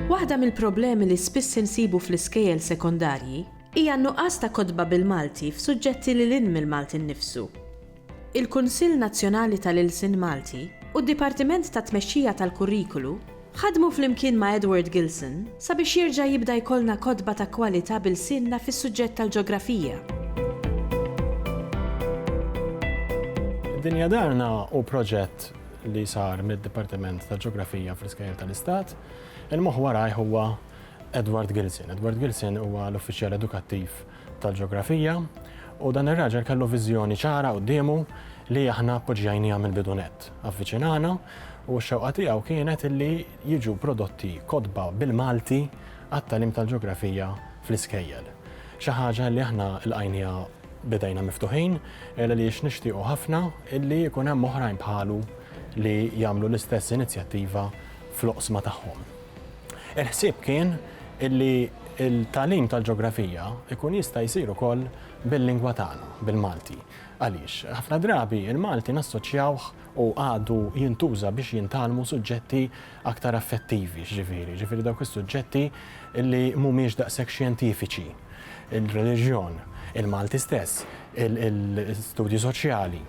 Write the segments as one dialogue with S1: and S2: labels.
S1: Waħda mill-problemi li spiss insibu fl-iskejjel sekondarji hija n-nuqqas ta' kotba bil-Malti f'suġġetti li lin mill-Malti nnifsu. Il-Kunsill Nazzjonali tal-Ilsien Malti u d-Dipartiment ta' Tmexxija tal-Kurrikulu ħadmu flimkien ma' Gilson sabiex jerġa' jibda jkollna kotba ta' kwalità bil-sinna fis-suġġett tal-ġeografija.
S2: Id-Dinja Darna u proġett li sar mid-Dipartiment tal-Ġeografija fl-iskejjel tal-Istat, il-moħħ warajh huwa Gilson. Gilson huwa l-uffiċjal edukattiv tal-Ġeografija u dan ir-raġel kellu viżjoni ċara qudiemu li aħna appoġġjajniha mill-bidunet. Avviċinana u x-xewqa tiegħu kienet illi jiġu prodotti kotba bil-Malti għat-tagħlim tal-Ġeografija fl-iskejjel. Xi ħaġa li aħna lqajniha bidejna miftuħin għaliex nixtiequ ħafna illi jkun hemm oħrajn bħalu li jagħmlu l-istess inizjattiva fl-oqsma tagħhom. Il-ħsieb kien illi il-tagħlim tal-ġeografija ikun jista' jsir ukoll bil-lingwa tagħna, bil-Malti. Għaliex, ħafna drabi il-Malti nassoċjawh u għadu jintuża biex jintalmu suġġetti aktar affettivi, ġifieri dawk is-suġġetti illi mhumiex daqshekk xjentifiċi. Il-reliġjon, il-Malti stess, il-studji soċjali,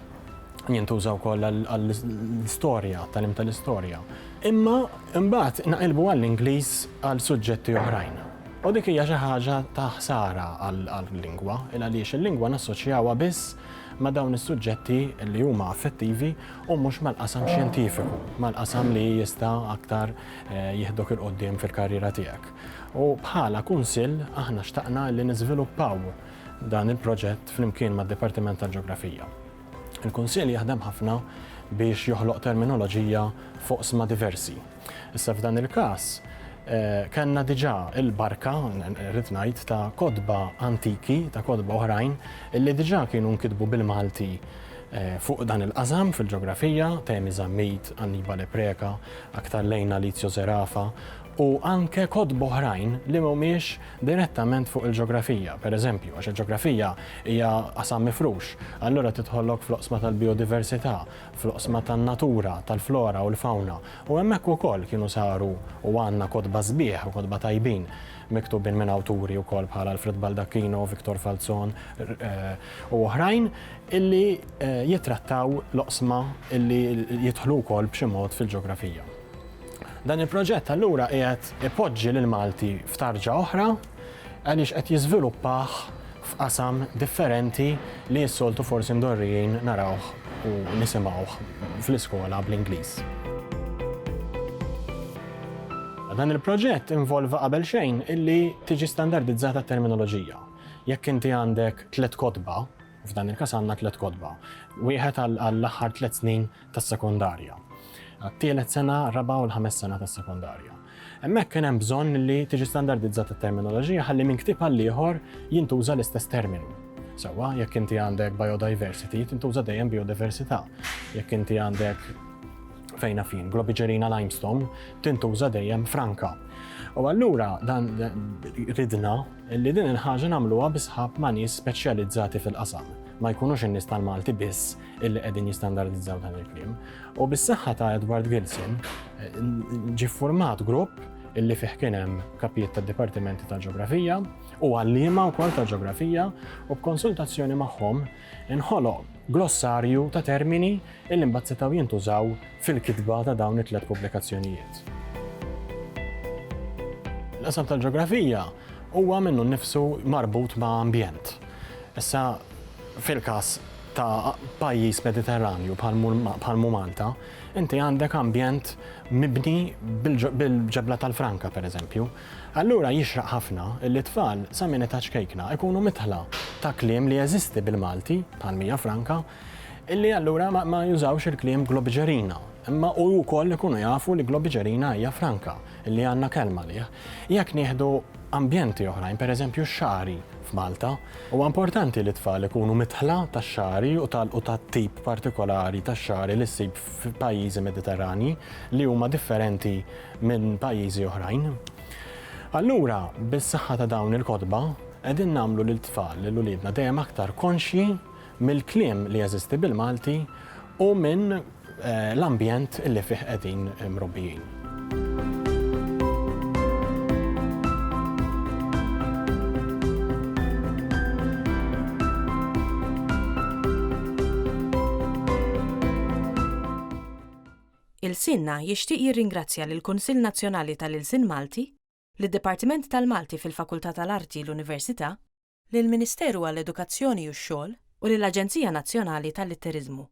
S2: jintużaw wkoll għall-istorja, tal-im tal-istorja. Imma imbagħad naqilbu għall-Ingliż għal suġġetti oħrajn. U dik hija xi ħaġa ta' ħsara għall-lingwa, għaliex il-lingwa nassoċjawha biss ma' dawn is-suġġetti li huma affettivi u mhux mal-qasam xjentifiku, mal-qasam li jista' aktar jieħdok il-qoddim fil-karriera tiegħek. U bħala kunsill aħna xtaqna li niżviluppaw dan il-proġett flimkien mad-Dipartiment tal-Ġeografija. Il-Kunsill jaħdem ħafna biex joħloq terminoloġija fuq sma diversi. Issa f'dan il-każ kellna diġà il-barka, rrid ngħid, ta' kotba antiki, ta' kotba oħrajn, illi diġà kienu nkitbu bil-Malti fuq dan il-qasam fil-ġeografija, temi Żammit, Annibale Preka, aktar lejna Lizio Zerafa, u anke kotba oħrajn li mhumiex direttament fuq il-ġeografija. Pereżempju, għax il-ġeografija hija qasam mifrux, allura tidħollok fl-oqsma tal-biodiversità, fl-oqsma tan-natura, tal-flora u l-fawna. U hemmhekk ukoll kienu saru u għandna kotba sbieħ u kotba tajbin miktubin minn awturi wkoll bħala Alfred Baldacchino, Victor Falzon u oħrajn illi jitrattaw l-oqsma illi jidħlu wkoll b'xi mod fil-ġeografija. Dan il-proġett allura qiegħed ipoġġi lil Malti f'tarġa oħra għaliex qed jiżviluppah f'qasam differenti li s-soltu forsi mdorrijin narawh u nisimgħuh fl-iskola bl-Ingliż. Dan il-proġett involva qabel xejn illi tiġi standardizzata t-terminoloġija. Jekk inti għandek 3 kotba, f'dan il-każ għandna 3 kotba, wieħed għall-aħħar 3 snin tas-sekondarja. Għat-tielet sena, raba' u l-5 sena tas-sekondarja. Hemmhekk kien hemm bżonn li tiġi standardizzata t-terminoloġija ħalli minn ktieb għal ieħor jintuża l-istess terminu. Sewwa, jekk inti għandek biodiversity, tintuża dejjem biodiversità. Jekk inti għandek fejna fin, globigerina limestone, tintuża dejjem franka. U allura dan ridna li din il-ħaġa nagħmluha bisħab ma' nies speċjalizzati fil-qasam. Ma jkunux in-nies tal-Malti biss illi qegħdin jistandardizzaw dan il-kliem. U bis-saħħa ta' Gilson ġie ffurmat grupp illi fih kien hemm kapijiet tad-Dipartimenti tal-Ġeografija u għalliema wkoll tal-Ġeografija u b'konsultazzjoni magħhom inħoloq glossarju ta' termini illi mbagħad setgħu jintużaw fil-kitba ta' dawn it-3 pubblikazzjonijiet. L-qasam tal-Ġeografija huwa minnu nnifsu marbut ma' ambjent. Issa fil-każ ta' pajjiż Mediterranju bħal Malta, inti għandek ambjent mibni bil-ġebla tal-Franka pereżempju. Allura jixraq ħafna li tfal sa minn età ċkejkna jkunu mitħla ta' kliem li jeżisti bil-Malti bħal Mija Franka, illi allura ma jużawx il-kliem globigerina, imma u wkoll ikunu jafu li globiġerina hija franka, li għandna kelma liha. Jekk nieħdu ambjenti oħrajn, pereżempju x-xari f'Malta, huwa importanti li tfal ikunu mitħla tax-xari u tat-tip partikolari tax-xari li ssib f'pajjiżi Mediterrani li huma differenti minn pajjiżi oħrajn. Allura, bis-saħħa ta' dawn il-kotba, qegħdin nagħmlu lill-tfal lil uliedna dejjem aktar konxji mill-kliem li jeżisti bil-Malti u minn l-ambjent illi fih qegħdin mrobbijin.
S1: Ilsienna jixtieq jirringrazzja lill-Kunsill Nazzjonali tal-Ilsien Malti, lid-Dipartiment tal-Malti fil-Fakultà tal-Arti l-Università, lill-Ministeru għall-Edukazzjoni u x-Xogħol u lill-Aġenzija Nazzjonali tal-Litteriżmu.